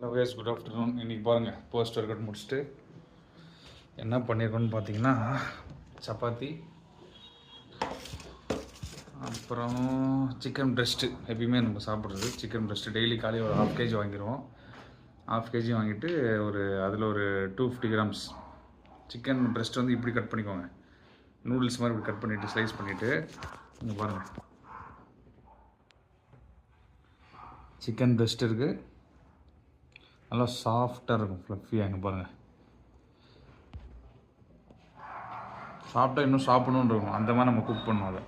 Hello guys, good afternoon. இன்றைக்கி பாருங்கள், post work out முடிச்சுட்டு என்ன பண்ணியிருக்கோன்னு பார்த்தீங்கன்னா, சப்பாத்தி, அப்புறம் சிக்கன் பிரெஸ்ட்டு. எப்பயுமே நம்ம சாப்பிட்றது சிக்கன் பிரெஸ்ட்டு. டெய்லி காலையில் ஒரு 1/2 kg வாங்கிடுவோம். 1/2 kg வாங்கிட்டு அதில் ஒரு 250 grams சிக்கன் பிரெஸ்ட் வந்து இப்படி கட் பண்ணிக்கோங்க. நூடுல்ஸ் மாதிரி இப்படி கட் பண்ணிவிட்டு ஸ்லைஸ் பண்ணிவிட்டு இங்கே பாருங்கள், சிக்கன் பிரெஸ்ட் இருக்குது. நல்லா சாஃப்டாக இருக்கும், ஃப்ளஃபியாக. இங்கே பாருங்கள், சாப்பிட்டா இன்னும் சாப்பிடணுன்னு இருக்கும், அந்த மாதிரி நம்ம குக் பண்ணுவோம் அதை.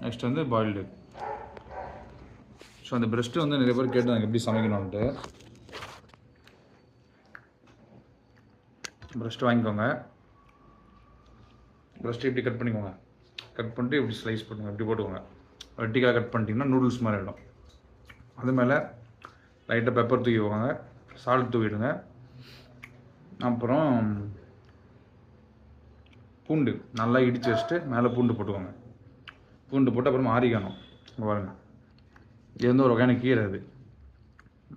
நெக்ஸ்ட் வந்து பாயில்டு எக். ஸோ அந்த பிரெஸ்ட்டு வந்து நிறைய பேர் கேட்டாங்க எப்படி சமைக்கணுன்ட்டு. பிரெஸ்ட்டு வாங்கிக்கோங்க. பிரெஸ்ட்டு இப்படி கட் பண்ணிக்கோங்க. கட் பண்ணிட்டு இப்படி ஸ்லைஸ் பண்ணுங்க, இப்படி போட்டுக்கோங்க. வெட்டிக்காக கட் பண்ணிட்டீங்கன்னா நூடுல்ஸ் மாதிரி ஆகிடும். அது மேலே லைட்டாக பெப்பர் தூக்கிக்கோங்க, சால்ட் தூக்கிடுங்க. அப்புறம் பூண்டு நல்லா இடித்து வச்சுட்டு மேலே பூண்டு போட்டுக்கோங்க. பூண்டு போட்டு அப்புறமா ஆரிக்கணும். பாருங்க, இது வந்து ஒரு வகையான கீரை. அது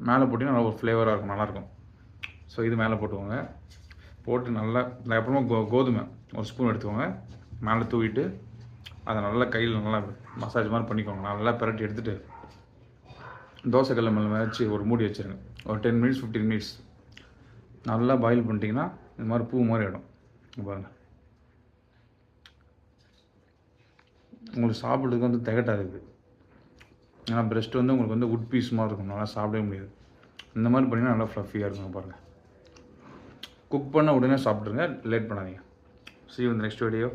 மேலே போட்டிங்கன்னா நல்லா ஒரு ஃப்ளேவராக இருக்கும், நல்லாயிருக்கும். ஸோ இது மேலே போட்டுக்கோங்க. போட்டு நல்லா அப்புறமா கோதுமை ஒரு ஸ்பூன் எடுத்துக்கோங்க, மேலே தூவிட்டு அதை நல்லா கையில் நல்லா மசாஜ் மாதிரி பண்ணிக்கோங்க. நல்லா பிரட்டி எடுத்துகிட்டு தோசைக்கல்ல மேலே வச்சு ஒரு மூடி வச்சுருங்க. ஒரு 10 minutes 15 minutes நல்லா பாயில் பண்ணிட்டீங்கன்னா இந்த மாதிரி பூ மாதிரி ஆகிடும். பாருங்கள், உங்களுக்கு சாப்பிட்றதுக்கு வந்து திகட்டாது இது. ஏன்னா பிரெஸ்ட் வந்து உங்களுக்கு வந்து உட் பீஸ் மாதிரி இருக்கும், நல்லா சாப்பிடவே முடியாது. இந்த மாதிரி பண்ணிங்கன்னா நல்லா ஃப்ளஃபியாக இருக்கும். பாருங்கள், குக் பண்ண உடனே சாப்பிட்ருங்க, லேட் பண்ணாதீங்க. See you in the next video.